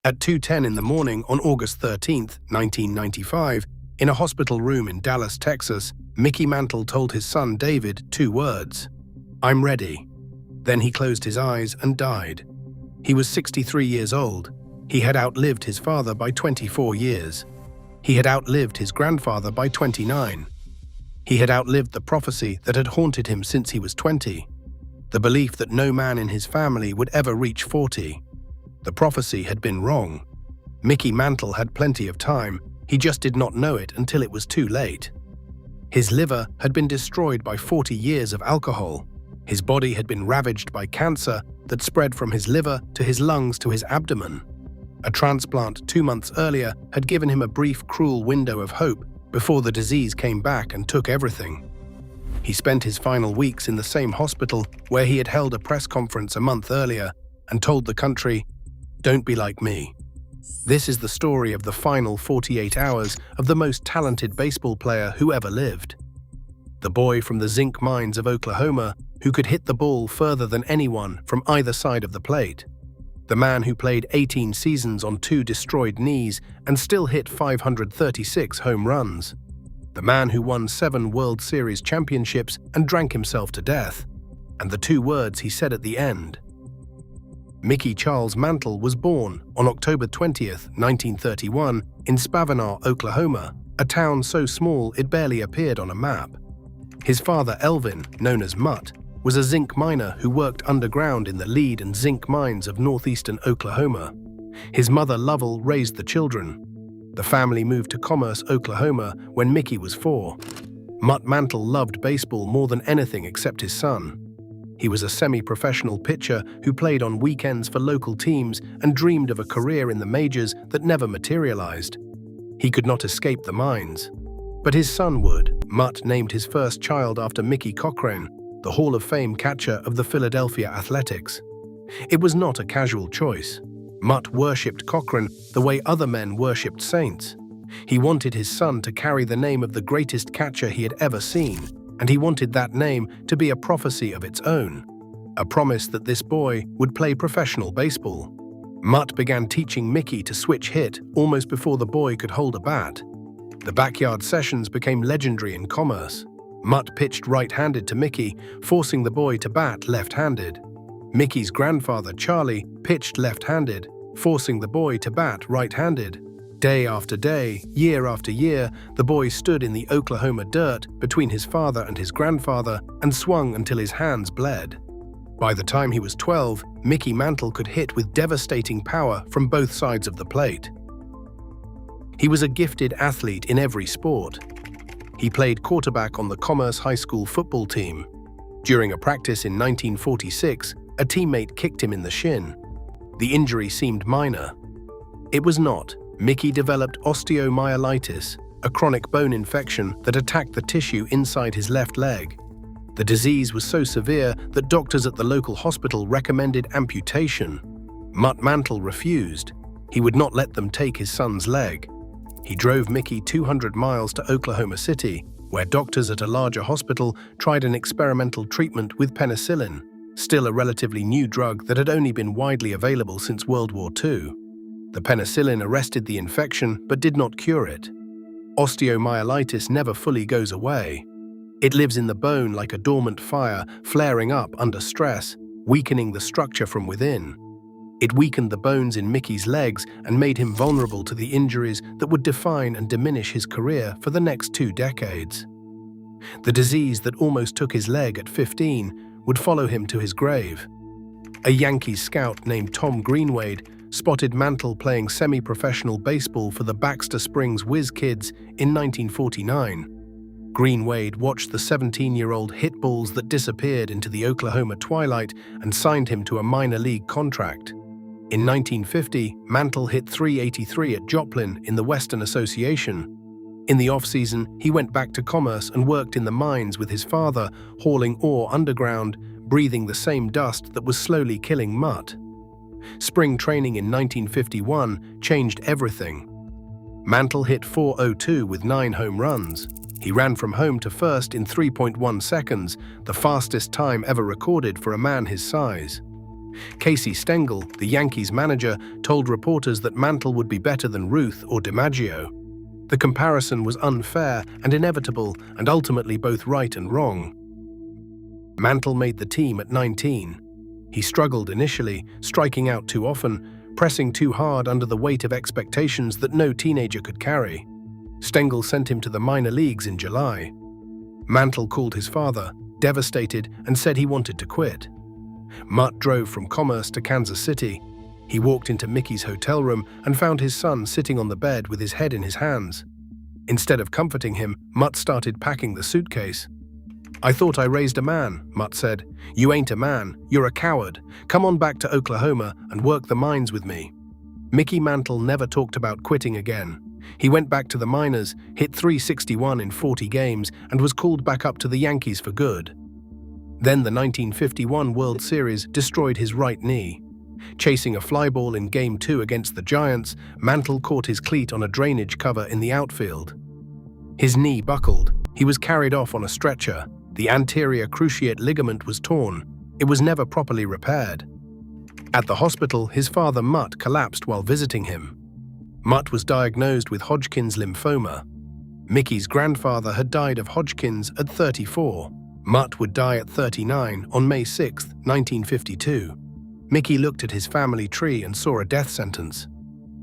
At 2:10 in the morning on August 13, 1995, in a hospital room in Dallas, Texas, Mickey Mantle told his son David 2 words: "I'm ready." Then he closed his eyes and died. He was 63 years old. He had outlived his father by 24 years. He had outlived his grandfather by 29. He had outlived the prophecy that had haunted him since he was 20, the belief that no man in his family would ever reach 40. The prophecy had been wrong. Mickey Mantle had plenty of time, he just did not know it until it was too late. His liver had been destroyed by 40 years of alcohol. His body had been ravaged by cancer that spread from his liver to his lungs to his abdomen. A transplant 2 months earlier had given him a brief, cruel window of hope before the disease came back and took everything. He spent his final weeks in the same hospital where he had held a press conference a month earlier and told the country, "Don't be like me." This is the story of the final 48 hours of the most talented baseball player who ever lived. The boy from the zinc mines of Oklahoma who could hit the ball further than anyone from either side of the plate. The man who played 18 seasons on 2 destroyed knees and still hit 536 home runs. The man who won 7 World Series championships and drank himself to death. And the 2 words he said at the end. Mickey Charles Mantle was born on October 20, 1931, in Spavinaw, Oklahoma, a town so small it barely appeared on a map. His father, Elvin, known as Mutt, was a zinc miner who worked underground in the lead and zinc mines of northeastern Oklahoma. His mother, Lovell, raised the children. The family moved to Commerce, Oklahoma, when Mickey was 4. Mutt Mantle loved baseball more than anything except his son. He was a semi-professional pitcher who played on weekends for local teams and dreamed of a career in the majors that never materialized. He could not escape the mines. But his son would. Mutt named his first child after Mickey Cochrane, the Hall of Fame catcher of the Philadelphia Athletics. It was not a casual choice. Mutt worshipped Cochrane the way other men worshipped saints. He wanted his son to carry the name of the greatest catcher he had ever seen, and he wanted that name to be a prophecy of its own, a promise that this boy would play professional baseball. Mutt began teaching Mickey to switch hit almost before the boy could hold a bat. The backyard sessions became legendary in Commerce. Mutt pitched right-handed to Mickey, forcing the boy to bat left-handed. Mickey's grandfather, Charlie, pitched left-handed, forcing the boy to bat right-handed. Day after day, year after year, the boy stood in the Oklahoma dirt between his father and his grandfather and swung until his hands bled. By the time he was 12, Mickey Mantle could hit with devastating power from both sides of the plate. He was a gifted athlete in every sport. He played quarterback on the Commerce High School football team. During a practice in 1946, a teammate kicked him in the shin. The injury seemed minor. It was not. Mickey developed osteomyelitis, a chronic bone infection that attacked the tissue inside his left leg. The disease was so severe that doctors at the local hospital recommended amputation. Mutt Mantle refused. He would not let them take his son's leg. He drove Mickey 200 miles to Oklahoma City, where doctors at a larger hospital tried an experimental treatment with penicillin, still a relatively new drug that had only been widely available since World War II. The penicillin arrested the infection but did not cure it. Osteomyelitis never fully goes away. It lives in the bone like a dormant fire, flaring up under stress, weakening the structure from within. It weakened the bones in Mickey's legs and made him vulnerable to the injuries that would define and diminish his career for the next 2 decades. The disease that almost took his leg at 15 would follow him to his grave. A Yankees scout named Tom Greenwade spotted Mantle playing semi-professional baseball for the Baxter Springs Whiz Kids in 1949. Greenwade watched the 17-year-old hit balls that disappeared into the Oklahoma twilight and signed him to a minor league contract. In 1950, Mantle hit .383 at Joplin in the Western Association. In the off-season, he went back to Commerce and worked in the mines with his father, hauling ore underground, breathing the same dust that was slowly killing Mutt. Spring training in 1951 changed everything. Mantle hit .402 with 9 home runs. He ran from home to first in 3.1 seconds, the fastest time ever recorded for a man his size. Casey Stengel, the Yankees manager, told reporters that Mantle would be better than Ruth or DiMaggio. The comparison was unfair and inevitable, and ultimately both right and wrong. Mantle made the team at 19. He struggled initially, striking out too often, pressing too hard under the weight of expectations that no teenager could carry. Stengel sent him to the minor leagues in July. Mantle called his father, devastated, and said he wanted to quit. Mutt drove from Commerce to Kansas City. He walked into Mickey's hotel room and found his son sitting on the bed with his head in his hands. Instead of comforting him, Mutt started packing the suitcase. "I thought I raised a man," Mutt said. "You ain't a man, you're a coward. Come on back to Oklahoma and work the mines with me." Mickey Mantle never talked about quitting again. He went back to the minors, hit .361 in 40 games, and was called back up to the Yankees for good. Then the 1951 World Series destroyed his right knee. Chasing a fly ball in Game 2 against the Giants, Mantle caught his cleat on a drainage cover in the outfield. His knee buckled. He was carried off on a stretcher. The anterior cruciate ligament was torn. It was never properly repaired. At the hospital, his father Mutt collapsed while visiting him. Mutt was diagnosed with Hodgkin's lymphoma. Mickey's grandfather had died of Hodgkin's at 34. Mutt would die at 39 on May 6, 1952. Mickey looked at his family tree and saw a death sentence.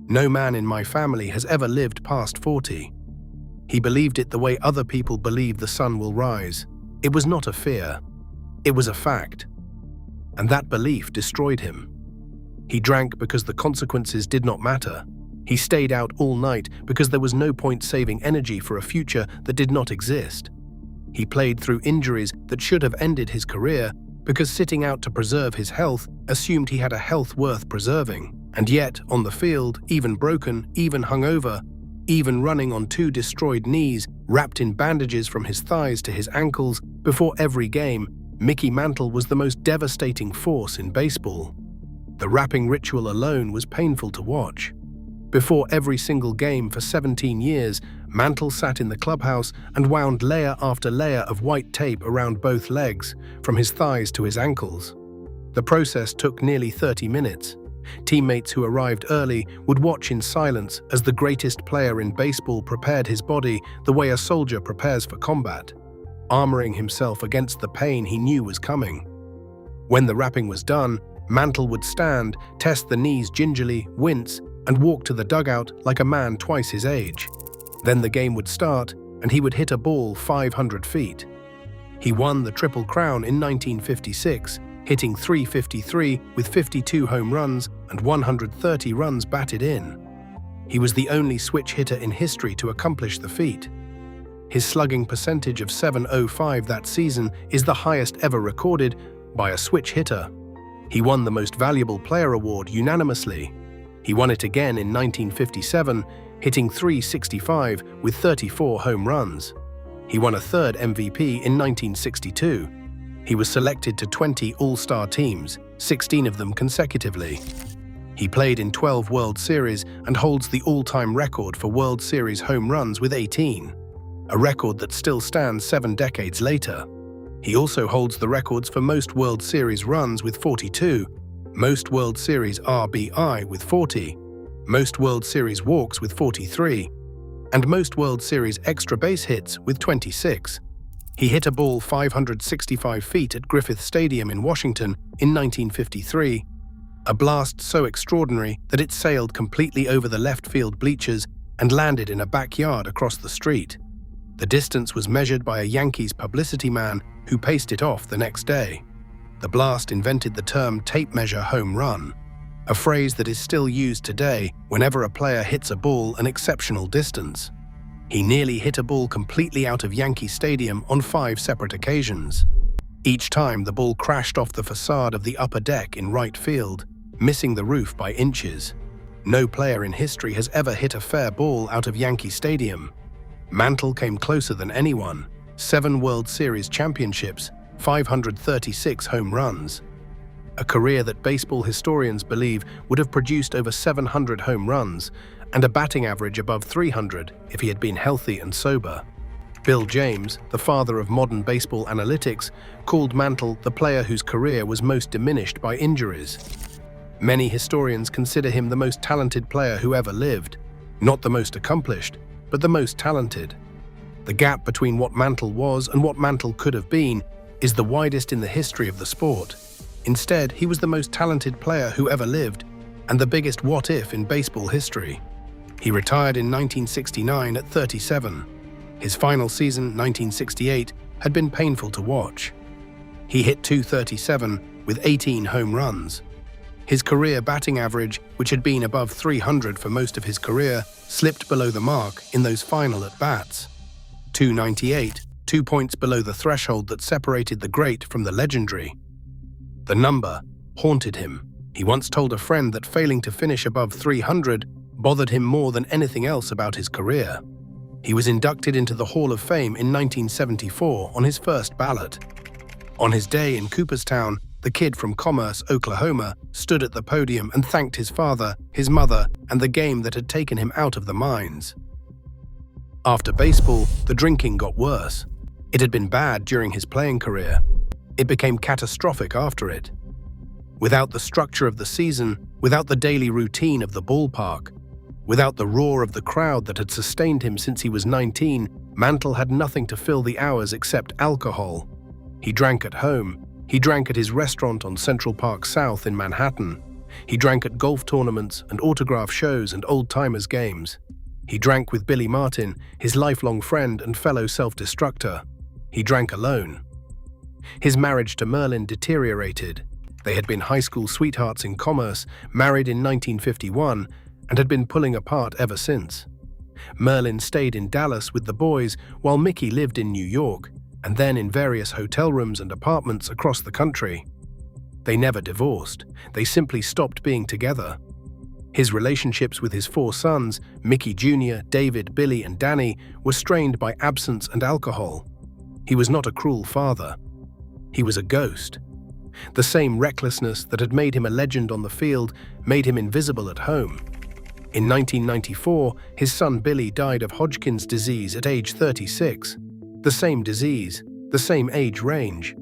"No man in my family has ever lived past 40. He believed it the way other people believe the sun will rise. It was not a fear. It was a fact. And that belief destroyed him. He drank because the consequences did not matter. He stayed out all night because there was no point saving energy for a future that did not exist. He played through injuries that should have ended his career because sitting out to preserve his health assumed he had a health worth preserving. And yet, on the field, even broken, even hungover, even running on 2 destroyed knees, wrapped in bandages from his thighs to his ankles, before every game, Mickey Mantle was the most devastating force in baseball. The wrapping ritual alone was painful to watch. Before every single game for 17 years, Mantle sat in the clubhouse and wound layer after layer of white tape around both legs, from his thighs to his ankles. The process took nearly 30 minutes. Teammates who arrived early would watch in silence as the greatest player in baseball prepared his body the way a soldier prepares for combat, armoring himself against the pain he knew was coming. When the wrapping was done, Mantle would stand, test the knees gingerly, wince, and walk to the dugout like a man twice his age. Then the game would start, and he would hit a ball 500 feet. He won the Triple Crown in 1956, hitting .353 with 52 home runs and 130 runs batted in. He was the only switch hitter in history to accomplish the feat. His slugging percentage of .705 that season is the highest ever recorded by a switch hitter. He won the Most Valuable Player award unanimously. He won it again in 1957, hitting .365 with 34 home runs. He won a third MVP in 1962. He was selected to 20 All-Star teams, 16 of them consecutively. He played in 12 World Series and holds the all-time record for World Series home runs with 18, a record that still stands 7 decades later. He also holds the records for most World Series runs with 42, most World Series RBI with 40, most World Series walks with 43, and most World Series extra base hits with 26. He hit a ball 565 feet at Griffith Stadium in Washington in 1953, a blast so extraordinary that it sailed completely over the left field bleachers and landed in a backyard across the street. The distance was measured by a Yankees publicity man who paced it off the next day. The blast invented the term tape measure home run, a phrase that is still used today whenever a player hits a ball an exceptional distance. He nearly hit a ball completely out of Yankee Stadium on 5 separate occasions. Each time the ball crashed off the facade of the upper deck in right field, missing the roof by inches. No player in history has ever hit a fair ball out of Yankee Stadium. Mantle came closer than anyone: 7 World Series championships, 536 home runs. A career that baseball historians believe would have produced over 700 home runs and a batting average above 300 if he had been healthy and sober. Bill James, the father of modern baseball analytics, called Mantle the player whose career was most diminished by injuries. Many historians consider him the most talented player who ever lived. Not the most accomplished, but the most talented. The gap between what Mantle was and what Mantle could have been is the widest in the history of the sport. Instead, he was the most talented player who ever lived and the biggest what-if in baseball history. He retired in 1969 at 37. His final season, 1968, had been painful to watch. He hit .237 with 18 home runs. His career batting average, which had been above 300 for most of his career, slipped below the mark in those final at-bats. .298, 2 points below the threshold that separated the great from the legendary. The number haunted him. He once told a friend that failing to finish above 300 bothered him more than anything else about his career. He was inducted into the Hall of Fame in 1974 on his first ballot. On his day in Cooperstown, the kid from Commerce, Oklahoma, stood at the podium and thanked his father, his mother, and the game that had taken him out of the mines. After baseball, the drinking got worse. It had been bad during his playing career. It became catastrophic after it. Without the structure of the season, without the daily routine of the ballpark, without the roar of the crowd that had sustained him since he was 19, Mantle had nothing to fill the hours except alcohol. He drank at home. He drank at his restaurant on Central Park South in Manhattan. He drank at golf tournaments and autograph shows and old-timers games. He drank with Billy Martin, his lifelong friend and fellow self-destructor. He drank alone. His marriage to Merlin deteriorated. They had been high school sweethearts in Commerce, married in 1951, and had been pulling apart ever since. Merlin stayed in Dallas with the boys while Mickey lived in New York, and then in various hotel rooms and apartments across the country. They never divorced. They simply stopped being together. His relationships with his 4 sons, Mickey Jr., David, Billy, and Danny, were strained by absence and alcohol. He was not a cruel father. He was a ghost. The same recklessness that had made him a legend on the field made him invisible at home. In 1994, his son Billy died of Hodgkin's disease at age 36. The same disease, the same age range.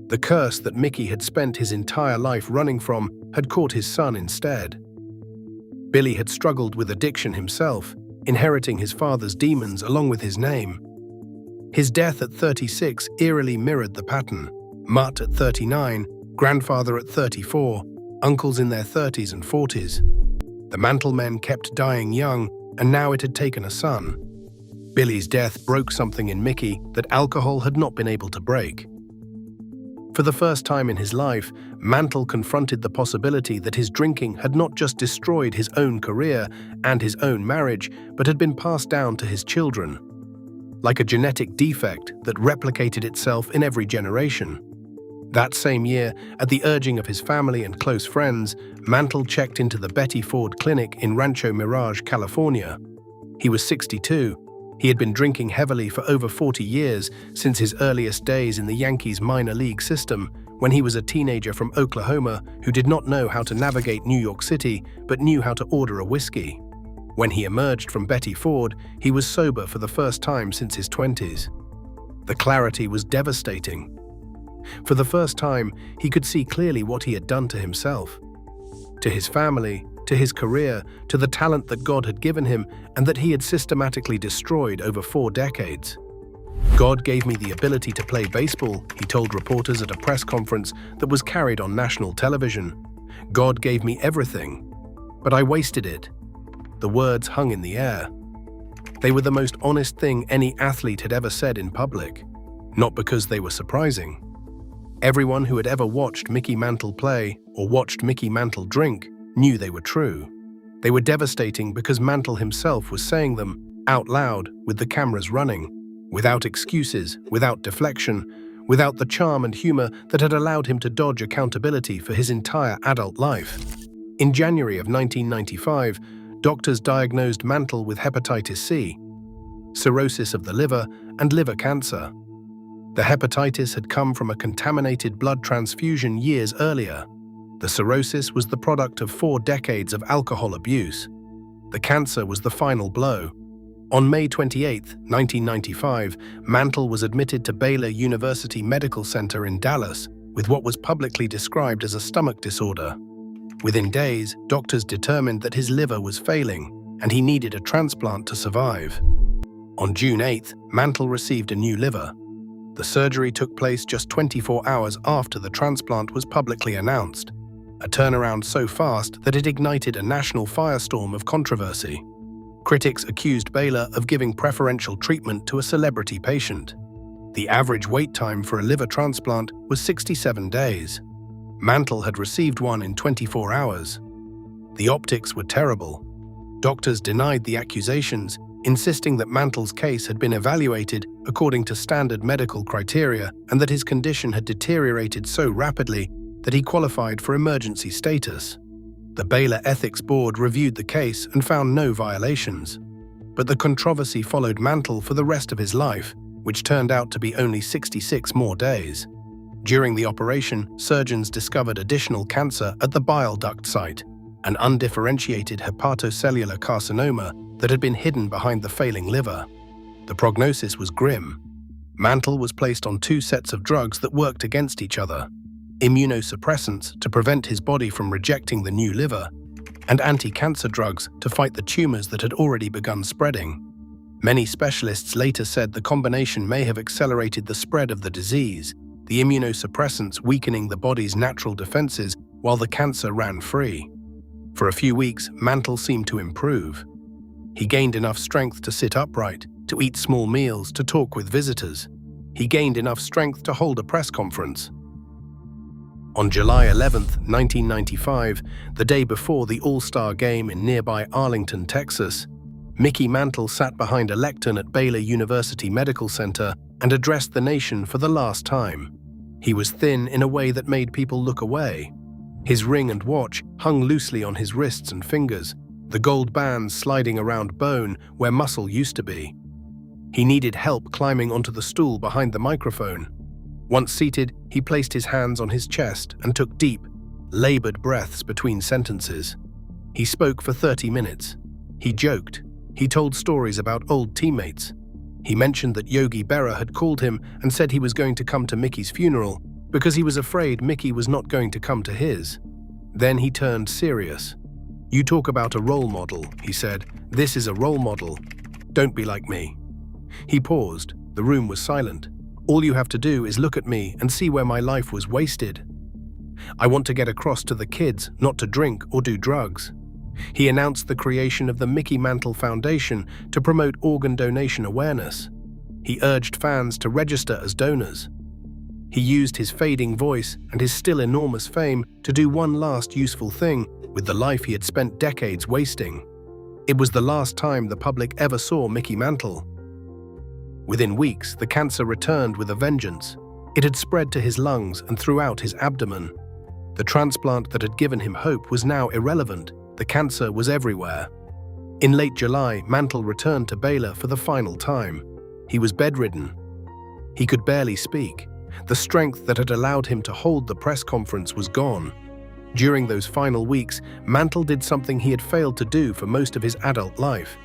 The curse that Mickey had spent his entire life running from had caught his son instead. Billy had struggled with addiction himself, inheriting his father's demons along with his name. His death at 36 eerily mirrored the pattern. Mutt at 39, grandfather at 34, uncles in their 30s and 40s. The Mantle men kept dying young, and now it had taken a son. Billy's death broke something in Mickey that alcohol had not been able to break. For the first time in his life, Mantle confronted the possibility that his drinking had not just destroyed his own career and his own marriage, but had been passed down to his children. Like a genetic defect that replicated itself in every generation. That same year, at the urging of his family and close friends, Mantle checked into the Whitey Ford Clinic in Rancho Mirage, California. He was 62. He had been drinking heavily for over 40 years, since his earliest days in the Yankees minor league system, when he was a teenager from Oklahoma who did not know how to navigate New York City, but knew how to order a whiskey. When he emerged from Whitey Ford, he was sober for the first time since his 20s. The clarity was devastating. For the first time, he could see clearly what he had done to himself, to his family, to his career, to the talent that God had given him and that he had systematically destroyed over 4 decades. God gave me the ability to play baseball, he told reporters at a press conference that was carried on national television. God gave me everything, but I wasted it. The words hung in the air. They were the most honest thing any athlete had ever said in public, not because they were surprising. Everyone who had ever watched Mickey Mantle play or watched Mickey Mantle drink knew they were true. They were devastating because Mantle himself was saying them out loud with the cameras running, without excuses, without deflection, without the charm and humor that had allowed him to dodge accountability for his entire adult life. In January of 1995, doctors diagnosed Mantle with hepatitis C, cirrhosis of the liver, and liver cancer. The hepatitis had come from a contaminated blood transfusion years earlier. The cirrhosis was the product of 4 decades of alcohol abuse. The cancer was the final blow. On May 28, 1995, Mantle was admitted to Baylor University Medical Center in Dallas with what was publicly described as a stomach disorder. Within days, doctors determined that his liver was failing and he needed a transplant to survive. On June 8, Mantle received a new liver. The surgery took place just 24 hours after the transplant was publicly announced, a turnaround so fast that it ignited a national firestorm of controversy. Critics accused Baylor of giving preferential treatment to a celebrity patient. The average wait time for a liver transplant was 67 days. Mantle had received one in 24 hours. The optics were terrible. Doctors denied the accusations, insisting that Mantle's case had been evaluated according to standard medical criteria and that his condition had deteriorated so rapidly that he qualified for emergency status. The Baylor Ethics Board reviewed the case and found no violations. But the controversy followed Mantle for the rest of his life, which turned out to be only 66 more days. During the operation, surgeons discovered additional cancer at the bile duct site, an undifferentiated hepatocellular carcinoma that had been hidden behind the failing liver. The prognosis was grim. Mantle was placed on 2 sets of drugs that worked against each other: immunosuppressants to prevent his body from rejecting the new liver, and anti-cancer drugs to fight the tumors that had already begun spreading. Many specialists later said the combination may have accelerated the spread of the disease, the immunosuppressants weakening the body's natural defenses while the cancer ran free. For a few weeks, Mantle seemed to improve. He gained enough strength to sit upright, to eat small meals, to talk with visitors. He gained enough strength to hold a press conference. On July 11, 1995, the day before the All-Star game in nearby Arlington, Texas, Mickey Mantle sat behind a lectern at Baylor University Medical Center and addressed the nation for the last time. He was thin in a way that made people look away. His ring and watch hung loosely on his wrists and fingers, the gold bands sliding around bone where muscle used to be. He needed help climbing onto the stool behind the microphone. Once seated, he placed his hands on his chest and took deep, labored breaths between sentences. He spoke for 30 minutes. He joked. He told stories about old teammates. He mentioned that Yogi Berra had called him and said he was going to come to Mickey's funeral because he was afraid Mickey was not going to come to his. Then he turned serious. "You talk about a role model," he said. "This is a role model. Don't be like me." He paused. The room was silent. "All you have to do is look at me and see where my life was wasted. I want to get across to the kids not to drink or do drugs." He announced the creation of the Mickey Mantle Foundation to promote organ donation awareness. He urged fans to register as donors. He used his fading voice and his still enormous fame to do one last useful thing with the life he had spent decades wasting. It was the last time the public ever saw Mickey Mantle. Within weeks, the cancer returned with a vengeance. It had spread to his lungs and throughout his abdomen. The transplant that had given him hope was now irrelevant. The cancer was everywhere. In late July, Mantle returned to Baylor for the final time. He was bedridden. He could barely speak. The strength that had allowed him to hold the press conference was gone. During those final weeks, Mantle did something he had failed to do for most of his adult life.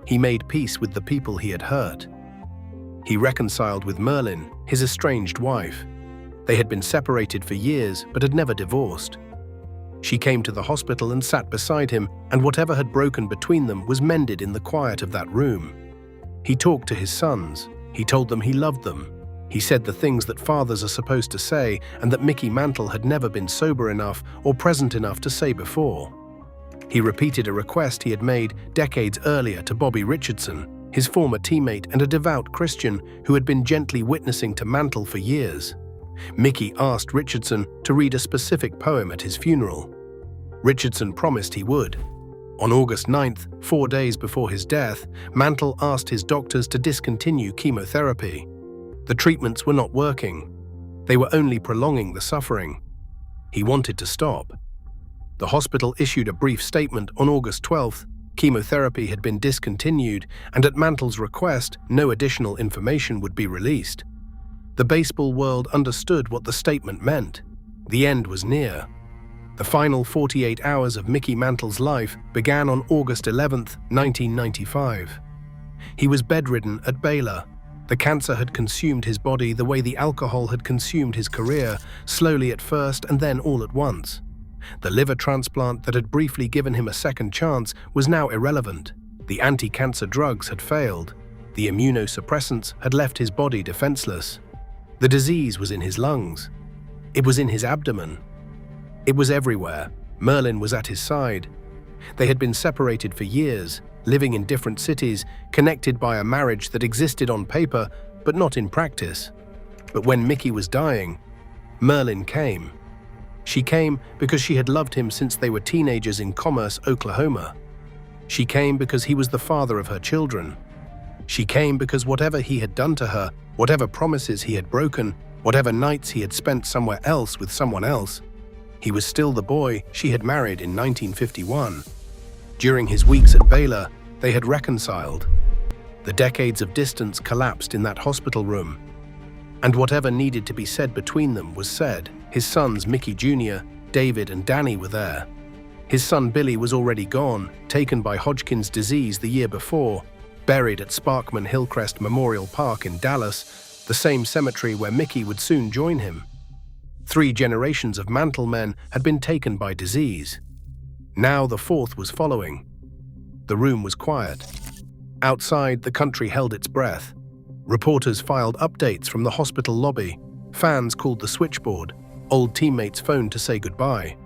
He made peace with the people he had hurt. He reconciled with Merlin, his estranged wife. They had been separated for years but had never divorced. She came to the hospital and sat beside him, and whatever had broken between them was mended in the quiet of that room. He talked to his sons. He told them he loved them. He said the things that fathers are supposed to say and that Mickey Mantle had never been sober enough or present enough to say before. He repeated a request he had made decades earlier to Bobby Richardson, his former teammate and a devout Christian who had been gently witnessing to Mantle for years. Mickey asked Richardson to read a specific poem at his funeral. Richardson promised he would. On August 9th, 4 days before his death, Mantle asked his doctors to discontinue chemotherapy. The treatments were not working. They were only prolonging the suffering. He wanted to stop. The hospital issued a brief statement on August 12th. Chemotherapy had been discontinued, and at Mantle's request, no additional information would be released. The baseball world understood what the statement meant. The end was near. The final 48 hours of Mickey Mantle's life began on August 11, 1995. He was bedridden at Baylor. The cancer had consumed his body the way the alcohol had consumed his career, slowly at first and then all at once. The liver transplant that had briefly given him a second chance was now irrelevant. The anti-cancer drugs had failed. The immunosuppressants had left his body defenseless. The disease was in his lungs. It was in his abdomen. It was everywhere. Merlin was at his side. They had been separated for years, living in different cities, connected by a marriage that existed on paper, but not in practice. But when Mickey was dying, Merlin came. She came because she had loved him since they were teenagers in Commerce, Oklahoma. She came because he was the father of her children. She came because whatever he had done to her, whatever promises he had broken, whatever nights he had spent somewhere else with someone else, he was still the boy she had married in 1951. During his weeks at Baylor, they had reconciled. The decades of distance collapsed in that hospital room, and whatever needed to be said between them was said. His sons Mickey Jr., David and Danny were there. His son Billy was already gone, taken by Hodgkin's disease the year before, buried at Sparkman Hillcrest Memorial Park in Dallas, the same cemetery where Mickey would soon join him. 3 generations of Mantle men had been taken by disease. Now the 4th was following. The room was quiet. Outside, the country held its breath. Reporters filed updates from the hospital lobby. Fans called the switchboard. Old teammates phoned to say goodbye.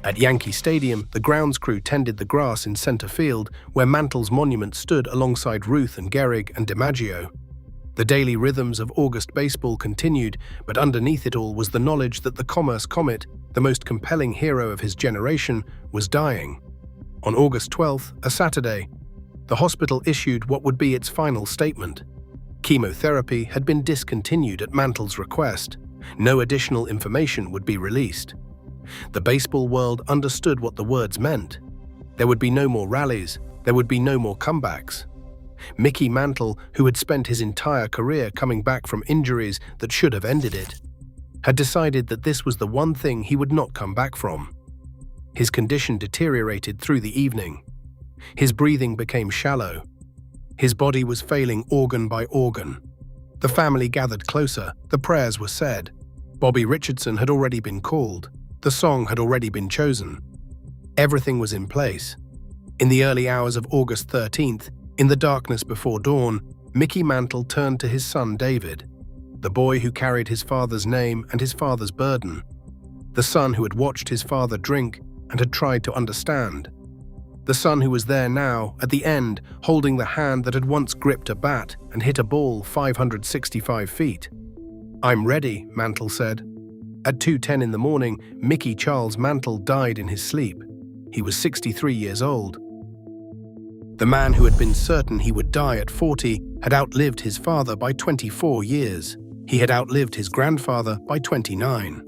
At Yankee Stadium, the grounds crew tended the grass in center field, where Mantle's monument stood alongside Ruth and Gehrig and DiMaggio. The daily rhythms of August baseball continued, but underneath it all was the knowledge that the Commerce Comet, the most compelling hero of his generation, was dying. On August 12th, a Saturday, the hospital issued what would be its final statement. Chemotherapy had been discontinued at Mantle's request. No additional information would be released. The baseball world understood what the words meant. There would be no more rallies. There would be no more comebacks. Mickey Mantle, who had spent his entire career coming back from injuries that should have ended it, had decided that this was the one thing he would not come back from. His condition deteriorated through the evening. His breathing became shallow. His body was failing organ by organ. The family gathered closer. The prayers were said. Bobby Richardson had already been called. The song had already been chosen. Everything was in place. In the early hours of August 13th, in the darkness before dawn, Mickey Mantle turned to his son David, the boy who carried his father's name and his father's burden, the son who had watched his father drink and had tried to understand, the son who was there now, at the end, holding the hand that had once gripped a bat and hit a ball 565 feet. "I'm ready," Mantle said. At 2:10 in the morning, Mickey Charles Mantle died in his sleep. He was 63 years old. The man who had been certain he would die at 40 had outlived his father by 24 years. He had outlived his grandfather by 29.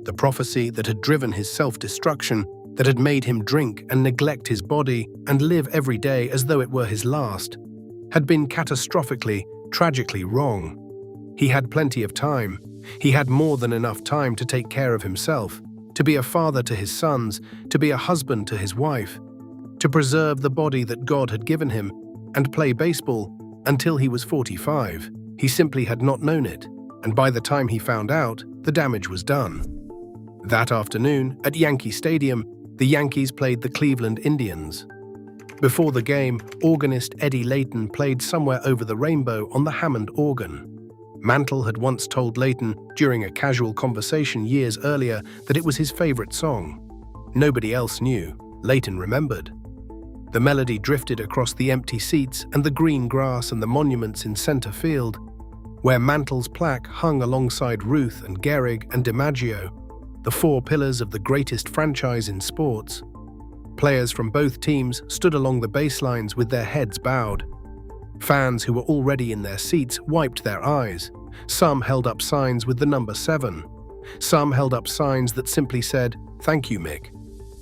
The prophecy that had driven his self-destruction, that had made him drink and neglect his body and live every day as though it were his last, had been catastrophically, tragically wrong. He had plenty of time. He had more than enough time to take care of himself, to be a father to his sons, to be a husband to his wife, to preserve the body that God had given him, and play baseball until he was 45. He simply had not known it, and by the time he found out, the damage was done. That afternoon, at Yankee Stadium, the Yankees played the Cleveland Indians. Before the game, organist Eddie Layton played Somewhere Over the Rainbow on the Hammond organ. Mantle had once told Layton during a casual conversation years earlier that it was his favorite song. Nobody else knew. Layton remembered. The melody drifted across the empty seats and the green grass and the monuments in center field, where Mantle's plaque hung alongside Ruth and Gehrig and DiMaggio, the 4 pillars of the greatest franchise in sports. Players from both teams stood along the baselines with their heads bowed. Fans who were already in their seats wiped their eyes. Some held up signs with the number 7. Some held up signs that simply said, "Thank you, Mick."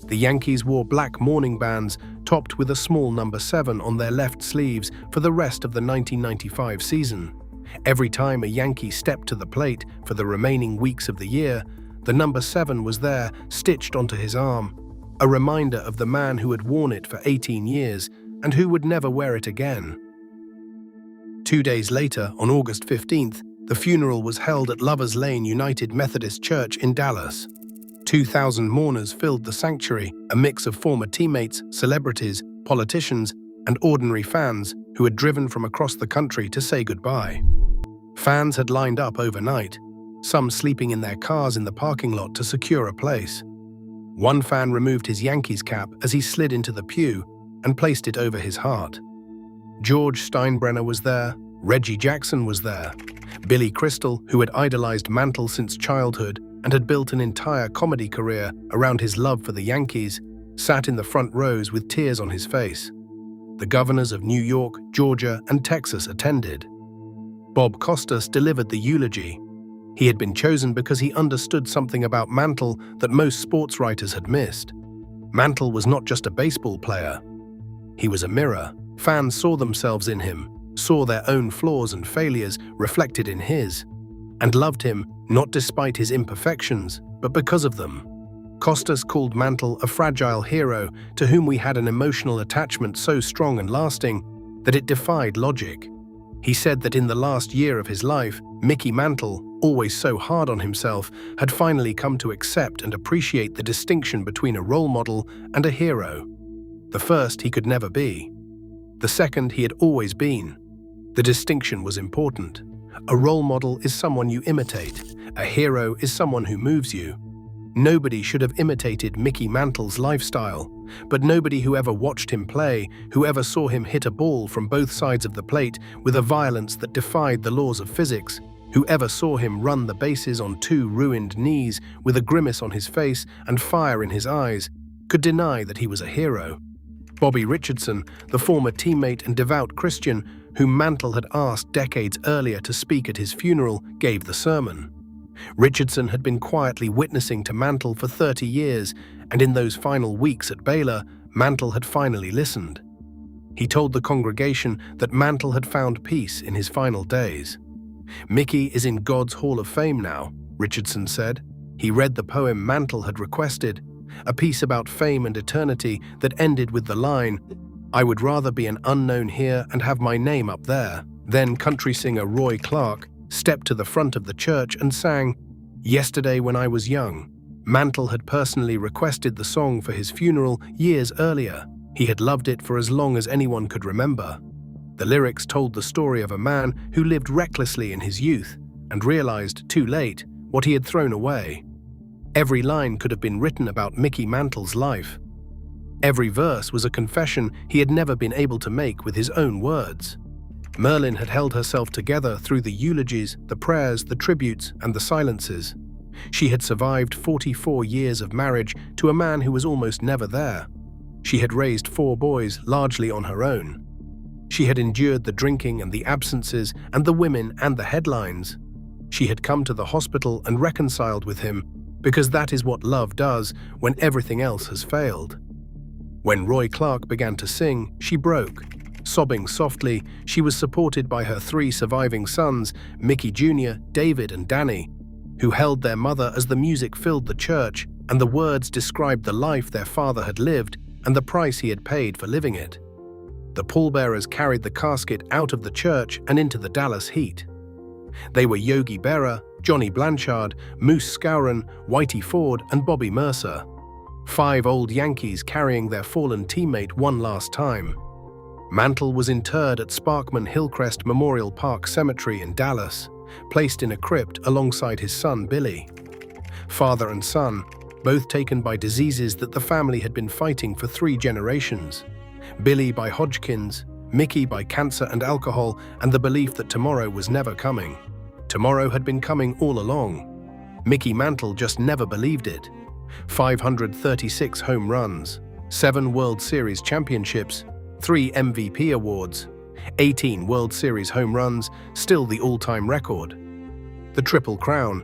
The Yankees wore black mourning bands topped with a small number 7 on their left sleeves for the rest of the 1995 season. Every time a Yankee stepped to the plate for the remaining weeks of the year, the number 7 was there, stitched onto his arm, a reminder of the man who had worn it for 18 years and who would never wear it again. 2 days later, on August 15th, the funeral was held at Lovers Lane United Methodist Church in Dallas. 2,000 mourners filled the sanctuary, a mix of former teammates, celebrities, politicians, and ordinary fans who had driven from across the country to say goodbye. Fans had lined up overnight, some sleeping in their cars in the parking lot to secure a place. One fan removed his Yankees cap as he slid into the pew and placed it over his heart. George Steinbrenner was there, Reggie Jackson was there. Billy Crystal, who had idolized Mantle since childhood and had built an entire comedy career around his love for the Yankees, sat in the front rows with tears on his face. The governors of New York, Georgia, and Texas attended. Bob Costas delivered the eulogy. He had been chosen because he understood something about Mantle that most sports writers had missed. Mantle was not just a baseball player. He was a mirror. Fans saw themselves in him, saw their own flaws and failures reflected in his, and loved him not despite his imperfections, but because of them. Costas called Mantle a fragile hero to whom we had an emotional attachment so strong and lasting that it defied logic. He said that in the last year of his life, Mickey Mantle, always so hard on himself, had finally come to accept and appreciate the distinction between a role model and a hero. The first he could never be. The second he had always been. The distinction was important. A role model is someone you imitate. A hero is someone who moves you. Nobody should have imitated Mickey Mantle's lifestyle, but nobody who ever watched him play, who ever saw him hit a ball from both sides of the plate with a violence that defied the laws of physics, who ever saw him run the bases on 2 ruined knees with a grimace on his face and fire in his eyes, could deny that he was a hero. Bobby Richardson, the former teammate and devout Christian whom Mantle had asked decades earlier to speak at his funeral, gave the sermon. Richardson had been quietly witnessing to Mantle for 30 years, and in those final weeks at Baylor, Mantle had finally listened. He told the congregation that Mantle had found peace in his final days. "Mickey is in God's Hall of Fame now," Richardson said. He read the poem Mantle had requested, a piece about fame and eternity that ended with the line, "I would rather be an unknown here and have my name up there." Then country singer Roy Clark stepped to the front of the church and sang, "Yesterday when I was young." Mantle had personally requested the song for his funeral years earlier. He had loved it for as long as anyone could remember. The lyrics told the story of a man who lived recklessly in his youth and realized, too late, what he had thrown away. Every line could have been written about Mickey Mantle's life. Every verse was a confession he had never been able to make with his own words. Merlin had held herself together through the eulogies, the prayers, the tributes, and the silences. She had survived 44 years of marriage to a man who was almost never there. She had raised 4 boys largely on her own. She had endured the drinking and the absences and the women and the headlines. She had come to the hospital and reconciled with him, because that is what love does when everything else has failed. When Roy Clark began to sing, she broke. Sobbing softly, she was supported by her 3 surviving sons, Mickey Jr., David, and Danny, who held their mother as the music filled the church and the words described the life their father had lived and the price he had paid for living it. The pallbearers carried the casket out of the church and into the Dallas heat. They were Yogi Berra, Johnny Blanchard, Moose Skowron, Whitey Ford, and Bobby Mercer. 5 old Yankees carrying their fallen teammate one last time. Mantle was interred at Sparkman Hillcrest Memorial Park Cemetery in Dallas, placed in a crypt alongside his son Billy. Father and son, both taken by diseases that the family had been fighting for 3 generations. Billy by Hodgkin's, Mickey by cancer and alcohol, and the belief that tomorrow was never coming. Tomorrow had been coming all along. Mickey Mantle just never believed it. 536 home runs, 7 World Series championships, 3 MVP awards, 18 World Series home runs, still the all-time record. The Triple Crown,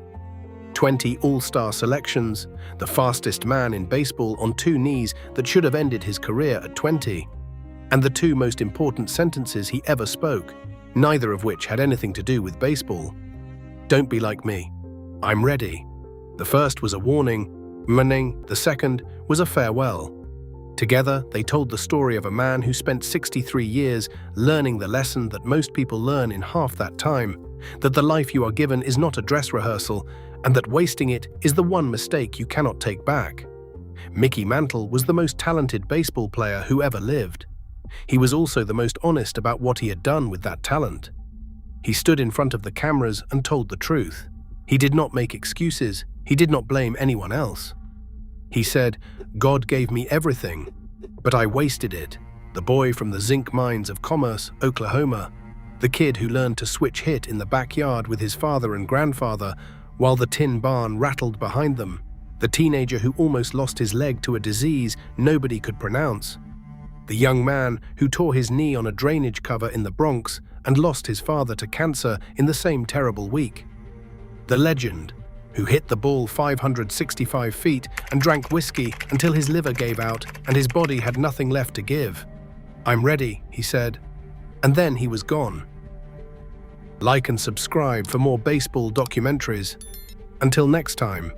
20 All-Star selections, the fastest man in baseball on 2 knees that should have ended his career at 20, and the 2 most important sentences he ever spoke, neither of which had anything to do with baseball. "Don't be like me. I'm ready." The first was a warning, the second was a farewell. Together, they told the story of a man who spent 63 years learning the lesson that most people learn in half that time, that the life you are given is not a dress rehearsal, and that wasting it is the one mistake you cannot take back. Mickey Mantle was the most talented baseball player who ever lived. He was also the most honest about what he had done with that talent. He stood in front of the cameras and told the truth. He did not make excuses. He did not blame anyone else. He said, "God gave me everything, but I wasted it." The boy from the zinc mines of Commerce, Oklahoma, the kid who learned to switch hit in the backyard with his father and grandfather while the tin barn rattled behind them, the teenager who almost lost his leg to a disease nobody could pronounce, the young man who tore his knee on a drainage cover in the Bronx and lost his father to cancer in the same terrible week, the legend who hit the ball 565 feet and drank whiskey until his liver gave out and his body had nothing left to give. "I'm ready," he said, and then he was gone. Like and subscribe for more baseball documentaries. Until next time.